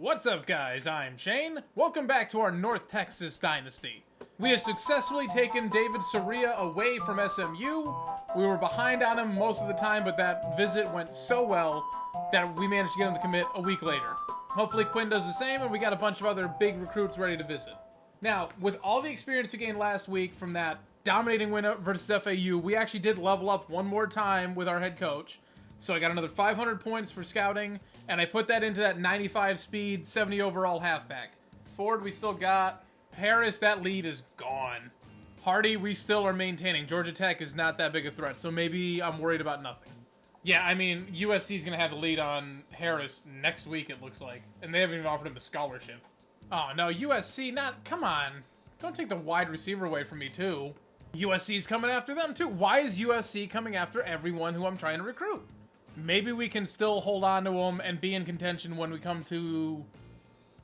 What's up, guys? I'm Shane. Welcome back to our North Texas Dynasty. We have successfully taken David Soria away from SMU. We were behind on him most of the time, but that visit went so well that we managed to get him to commit a week later. Hopefully Quinn does the same, and we got a bunch of other big recruits ready to visit. Now, with all the experience we gained last week from that dominating win versus FAU, we actually did level up one more time with our head coach. So I got another 500 points for scouting, and I put that into that 95 speed, 70 overall halfback. Ford, we still got. Harris, that lead is gone. Hardy, we still are maintaining. Georgia Tech is not that big a threat, so maybe I'm worried about nothing. Yeah, I mean, USC is going to have the lead on Harris next week, it looks like. And they haven't even offered him a scholarship. Oh, no, USC, come on. Don't take the wide receiver away from me, too. USC's coming after them, too. Why is USC coming after everyone who I'm trying to recruit? Maybe we can still hold on to them and be in contention when we come to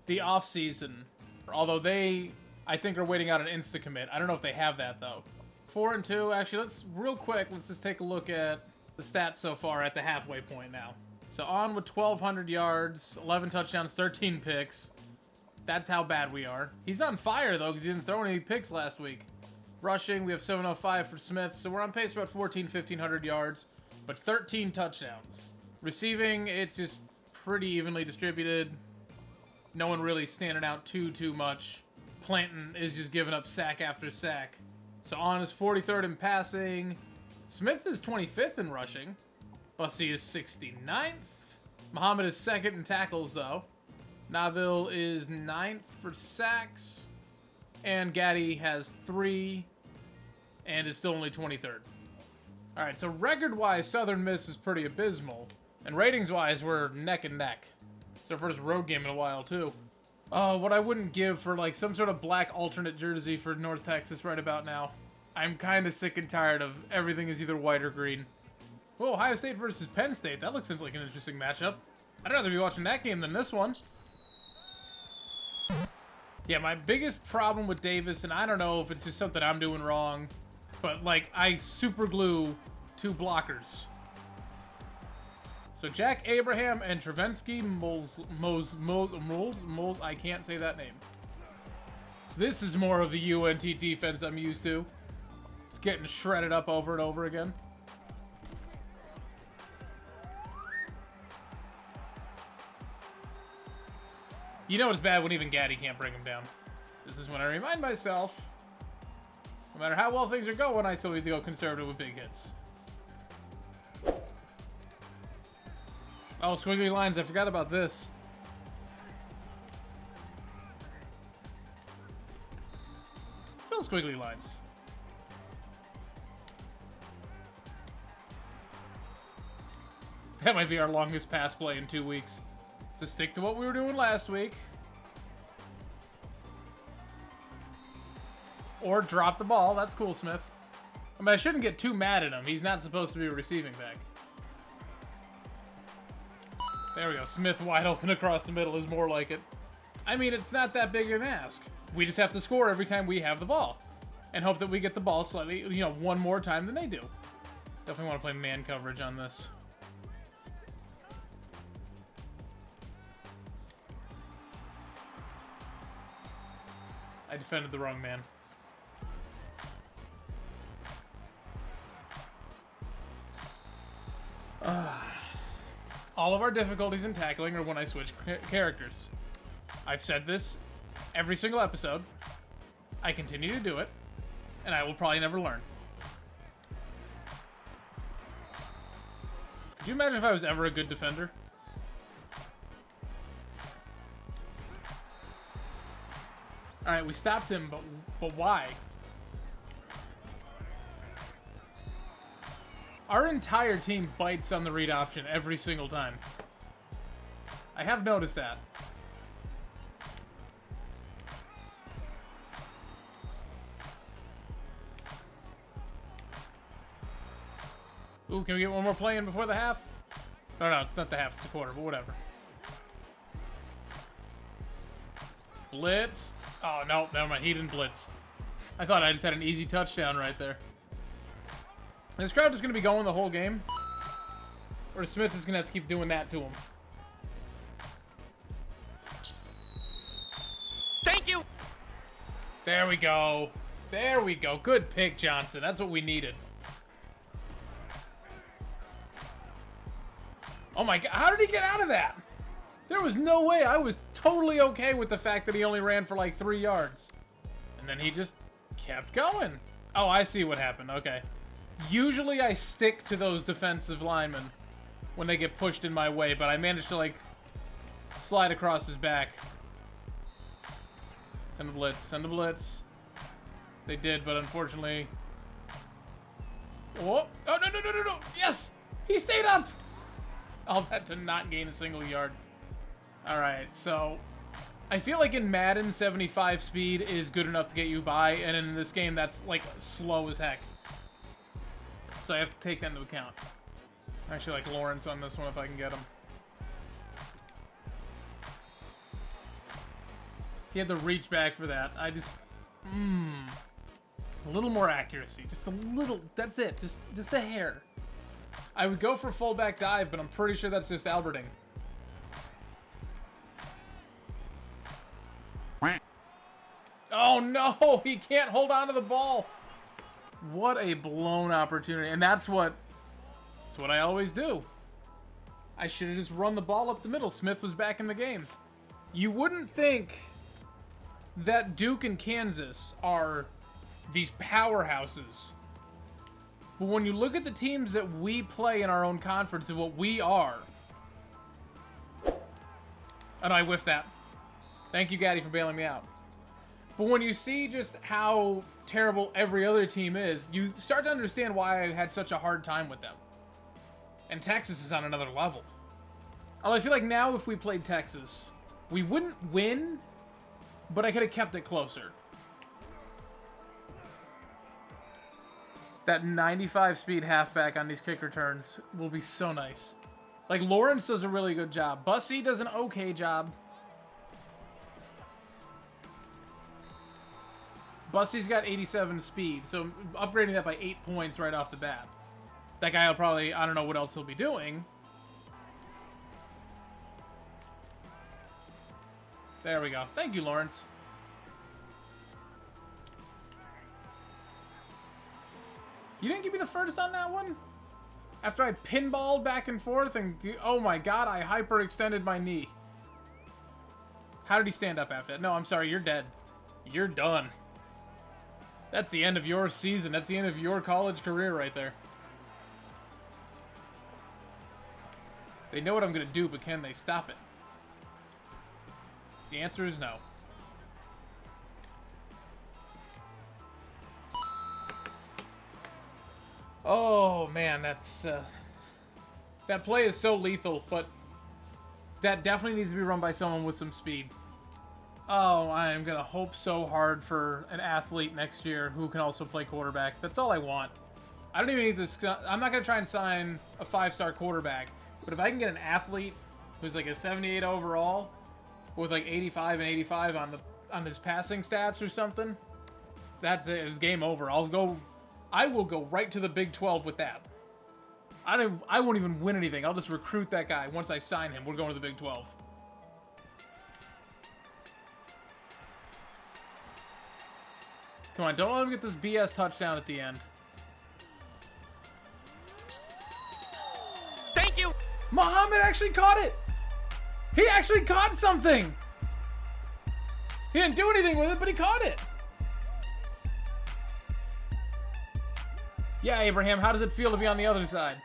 the off-season. Although they, I think, are waiting out an insta-commit. I don't know if they have that, though. 4-2. Actually, let's just take a look at the stats so far at the halfway point now. So on with 1,200 yards, 11 touchdowns, 13 picks. That's how bad we are. He's on fire, though, because he didn't throw any picks last week. Rushing, we have 705 for Smith, so we're on pace for about 1,500 yards. But 13 touchdowns. Receiving, it's just pretty evenly distributed. No one really standing out too much. Planton is just giving up sack after sack. So on is 43rd in passing. Smith is 25th in rushing. Bussey is 69th. Muhammad is 2nd in tackles, though. Naville is 9th for sacks. And Gaddy has 3 and is still only 23rd. Alright, so record-wise, Southern Miss is pretty abysmal. And ratings-wise, we're neck and neck. It's our first road game in a while, too. Oh, what I wouldn't give for, like, some sort of black alternate jersey for North Texas right about now. I'm kind of sick and tired of everything is either white or green. Oh, Ohio State versus Penn State. That looks like an interesting matchup. I'd rather be watching that game than this one. Yeah, my biggest problem with Davis, and I don't know if it's just something I'm doing wrong, but, like, I super glue 2 blockers. So Jack Abraham and Travensky Moles, I can't say that name. This is more of the UNT defense I'm used to. It's getting shredded up over and over again. You know it's bad when even Gaddy can't bring him down. This is when I remind myself, no matter how well things are going, I still need to go conservative with big hits. Oh, squiggly lines, I forgot about this. Still squiggly lines. That might be our longest pass play in 2 weeks. So stick to what we were doing last week. Or drop the ball. That's cool, Smith. I mean, I shouldn't get too mad at him. He's not supposed to be a receiving back. There we go. Smith wide open across the middle is more like it. I mean, it's not that big of an ask. We just have to score every time we have the ball. And hope that we get the ball slightly, one more time than they do. Definitely want to play man coverage on this. I defended the wrong man. All of our difficulties in tackling are when I switch characters. I've said this every single episode. I continue to do it, and I will probably never learn. Could you imagine if I was ever a good defender? Alright, we stopped him, but why? Our entire team bites on the read option every single time. I have noticed that. Ooh, can we get one more play in before the half? No, it's not the half, it's the quarter, but whatever. Blitz. Oh, no, never mind. He didn't blitz. I thought I just had an easy touchdown right there. This crowd is going to be going the whole game. Or Smith is going to have to keep doing that to him. There we go. There we go. Good pick, Johnson. That's what we needed. Oh my god, how did he get out of that? There was no way. I was totally okay with the fact that he only ran for like 3 yards. And then he just kept going. Oh, I see what happened. Okay. Usually I stick to those defensive linemen when they get pushed in my way, but I managed to like slide across his back. Send a blitz. Send a blitz. They did, but unfortunately... Oh, oh no, no, no, no, no. Yes! He stayed up! All that to not gain a single yard. Alright, so... I feel like in Madden, 75 speed is good enough to get you by, and in this game, that's, like, slow as heck. So I have to take that into account. I actually like Lawrence on this one if I can get him. He had to reach back for that. I just... a little more accuracy. Just a little... That's it. Just a hair. I would go for fullback dive, but I'm pretty sure that's just Alberting. Oh no! He can't hold on to the ball! What a blown opportunity. And that's what I always do. I should have just run the ball up the middle. Smith was back in the game. You wouldn't think that Duke and Kansas are these powerhouses. But when you look at the teams that we play in our own conference and what we are... And I whiffed that. Thank you, Gaddy, for bailing me out. But when you see just how terrible every other team is, you start to understand why I had such a hard time with them. And Texas is on another level. Although I feel like now if we played Texas, we wouldn't win, but I could have kept it closer. That 95 speed halfback on these kick returns will be so nice. Like, Lawrence does a really good job. Bussy does an okay job. Bussy's got 87 speed, so upgrading that by 8 points right off the bat. That guy will probably, I don't know what else he'll be doing. There we go. Thank you, Lawrence. You didn't give me the first on that one? After I pinballed back and forth and... Oh my god, I hyperextended my knee. How did he stand up after that? No, I'm sorry, you're dead. You're done. That's the end of your season. That's the end of your college career right there. They know what I'm going to do, but can they stop it? The answer is no. Oh, man, that's... that play is so lethal, but that definitely needs to be run by someone with some speed. Oh, I am going to hope so hard for an athlete next year who can also play quarterback. That's all I want. I don't even need this. I'm not going to try and sign a 5-star quarterback. But if I can get an athlete who's like a 78 overall with like 85 and 85 on his passing stats or something, that's it. It's game over. I will go right to the Big 12 with that. I won't even win anything. I'll just recruit that guy once I sign him. We're going to the Big 12. Come on, don't let him get this BS touchdown at the end. Thank you! Muhammad actually caught it! He actually caught something! He didn't do anything with it, but he caught it! Yeah, Abraham, how does it feel to be on the other side?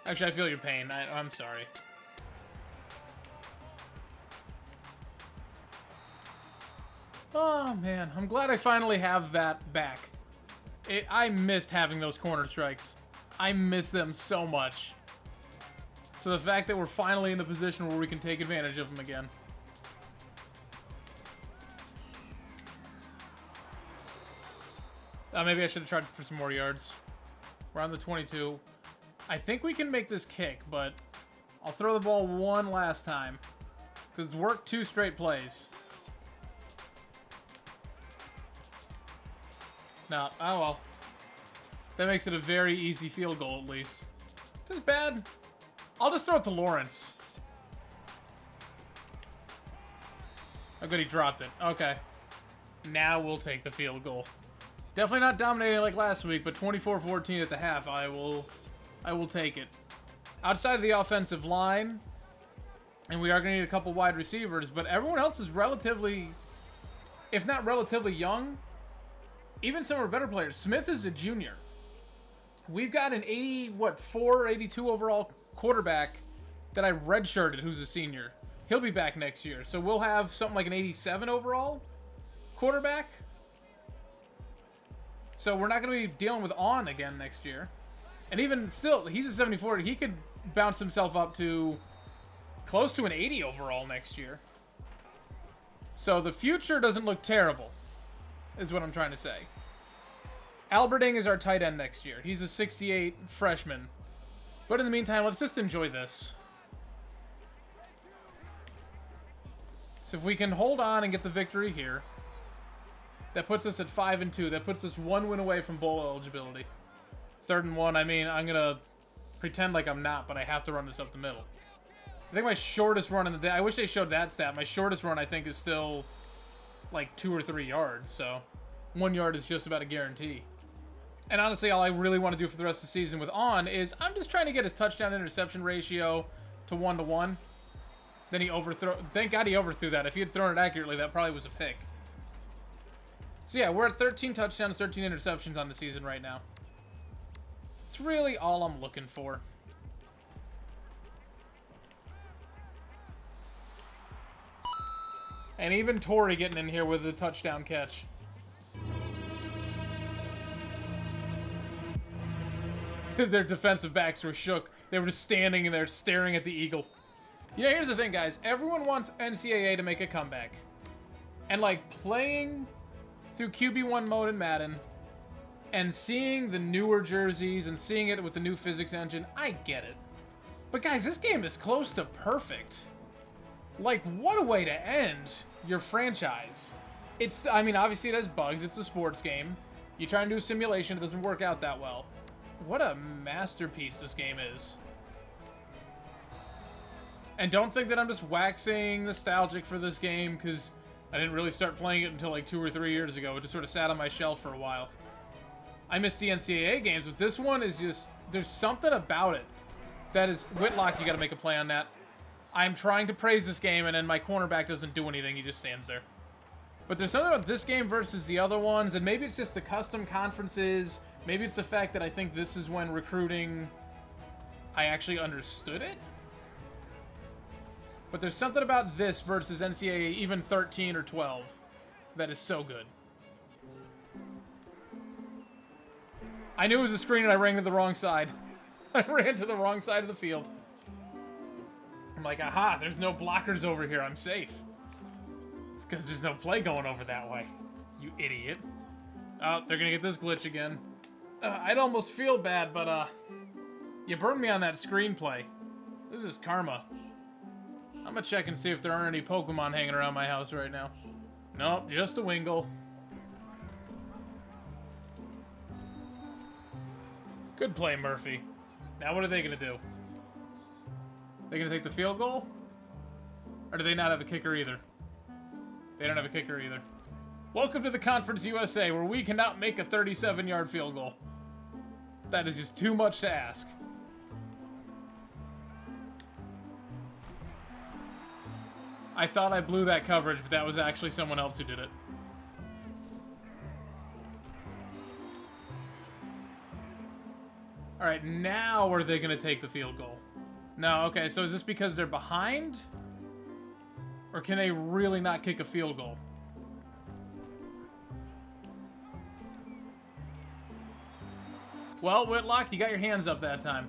Actually, I feel your pain. I'm sorry. Oh, man. I'm glad I finally have that back. I missed having those corner strikes. I miss them so much. So the fact that we're finally in the position where we can take advantage of them again. Maybe I should have tried for some more yards. We're on the 22. I think we can make this kick, but I'll throw the ball one last time. Because it's worked 2 straight plays. No, oh well. That makes it a very easy field goal, at least. This is bad. I'll just throw it to Lawrence. Oh, good, he dropped it. Okay. Now we'll take the field goal. Definitely not dominating like last week, but 24-14 at the half. I will take it. Outside of the offensive line, and we are going to need a couple wide receivers, but everyone else is relatively, if not relatively young, even some of our better players. Smith is a junior. We've got an 82 overall quarterback that I redshirted who's a senior. He'll be back next year. So we'll have something like an 87 overall quarterback. So we're not going to be dealing with On again next year. And even still, he's a 74. He could bounce himself up to close to an 80 overall next year. So the future doesn't look terrible, is what I'm trying to say. Alberding is our tight end next year. He's a 68 freshman. But in the meantime, let's just enjoy this. So if we can hold on and get the victory here, that puts us at 5-2. That puts us 1 win away from bowl eligibility. 3rd and 1. I mean, I'm going to pretend like I'm not, but I have to run this up the middle. I think my shortest run in the day, I wish they showed that stat. My shortest run, I think, is still like 2 or 3 yards. So 1 yard is just about a guarantee. And honestly, all I really want to do for the rest of the season with On is I'm just trying to get his touchdown-interception ratio to 1-to-1. Then he overthrew. Thank God he overthrew that. If he had thrown it accurately, that probably was a pick. So yeah, we're at 13 touchdowns, 13 interceptions on the season right now. It's really all I'm looking for. And even Torrey getting in here with a touchdown catch. Their defensive backs were shook. They were just standing there staring at the eagle. You know, here's the thing, guys. Everyone wants NCAA to make a comeback. And, like, playing through QB1 mode in Madden and seeing the newer jerseys and seeing it with the new physics engine, I get it. But, guys, this game is close to perfect. Like, what a way to end your franchise. I mean, obviously it has bugs. It's a sports game. You try and do a simulation, it doesn't work out that well. What a masterpiece this game is. And don't think that I'm just waxing nostalgic for this game, because I didn't really start playing it until like 2 or 3 years ago. It just sort of sat on my shelf for a while. I miss the NCAA games, but this one is just, there's something about it that is, Whitlock, you got to make a play on that. I'm trying to praise this game, and then my cornerback doesn't do anything. He just stands there. But there's something about this game versus the other ones, and maybe it's just the custom conferences. Maybe it's the fact that I think this is when recruiting, I actually understood it. But there's something about this versus NCAA, even 13 or 12, that is so good. I knew it was a screen and I ran to the wrong side. I ran to the wrong side of the field. I'm like, aha, there's no blockers over here. I'm safe. It's because there's no play going over that way. You idiot. Oh, they're going to get this glitch again. I'd almost feel bad, but you burned me on that screenplay. This is karma. I'm going to check and see if there aren't any Pokemon hanging around my house right now. Nope, just a Wingull. Good play, Murphy. Now what are they going to do? They going to take the field goal? Or do they not have a kicker either? They don't have a kicker either. Welcome to the Conference USA, where we cannot make a 37-yard field goal. That is just too much to ask. I thought I blew that coverage, but that was actually someone else who did it. Alright, now are they going to take the field goal? No, okay, so is this because they're behind? Or can they really not kick a field goal? Well, Whitlock, you got your hands up that time.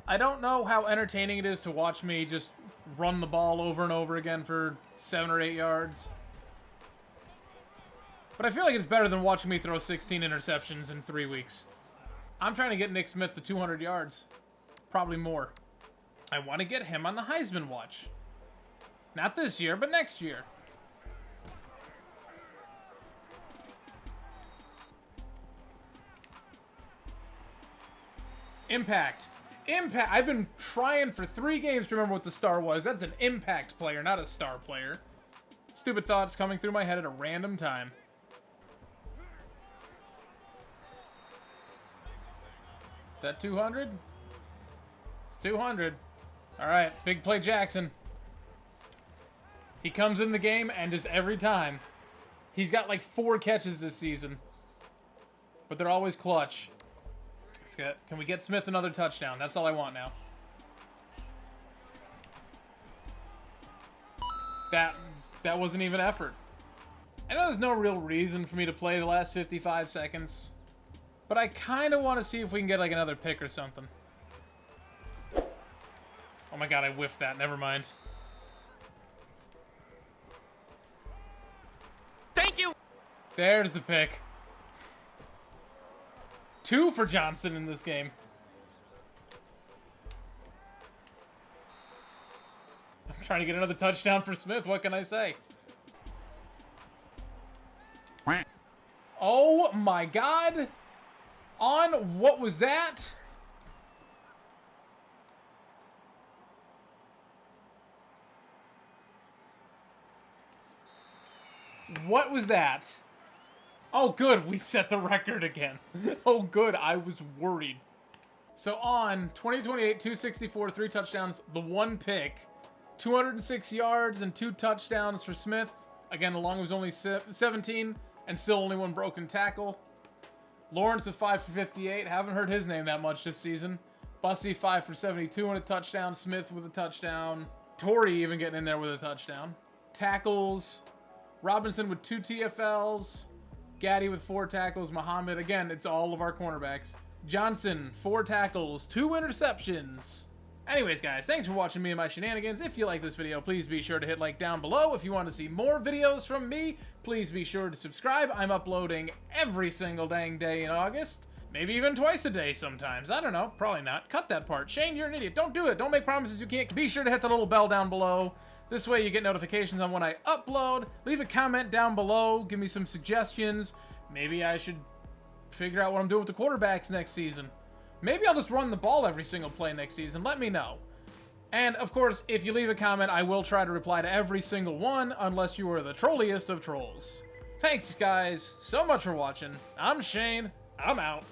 I don't know how entertaining it is to watch me just run the ball over and over again for 7 or 8 yards. But I feel like it's better than watching me throw 16 interceptions in 3 weeks. I'm trying to get Nick Smith to 200 yards. Probably more. I want to get him on the Heisman watch. Not this year, but next year. Impact. Impact. I've been trying for 3 games to remember what the star was. That's an impact player, not a star player. Stupid thoughts coming through my head at a random time. Is that 200? It's 200. All right, big play Jackson. He comes in the game and just every time. He's got like 4 catches this season. But they're always clutch. Can we get Smith another touchdown? That's all I want now. That wasn't even effort. I know there's no real reason for me to play the last 55 seconds. But I kind of want to see if we can get like another pick or something. Oh my god, I whiffed that. Never mind. Thank you! There's the pick. 2 for Johnson in this game. I'm trying to get another touchdown for Smith. What can I say? Oh my god. On what was that? What was that? Oh, good. We set the record again. Oh, good. I was worried. So on 2028, 264, 3 touchdowns, the 1 pick, 206 yards and 2 touchdowns for Smith. Again, along with only 17 and still only 1 broken tackle. Lawrence with 5 for 58. Haven't heard his name that much this season. Bussy 5 for 72 and a touchdown. Smith with a touchdown. Torrey even getting in there with a touchdown. Tackles. Robinson with 2 TFLs. Gaddy with 4 tackles. Muhammad, again, it's all of our cornerbacks. Johnson, 4 tackles, 2 interceptions. Anyways, guys, thanks for watching me and my shenanigans. If you like this video, please be sure to hit like down below. If you want to see more videos from me, please be sure to subscribe. I'm uploading every single dang day in August. Maybe even twice a day sometimes. I don't know. Probably not. Cut that part. Shane, you're an idiot. Don't do it. Don't make promises you can't. Be sure to hit the little bell down below. This way you get notifications on when I upload. Leave a comment down below. Give me some suggestions. Maybe I should figure out what I'm doing with the quarterbacks next season. Maybe I'll just run the ball every single play next season. Let me know. And, of course, if you leave a comment, I will try to reply to every single one, unless you are the trolliest of trolls. Thanks, guys, so much for watching. I'm Shane. I'm out.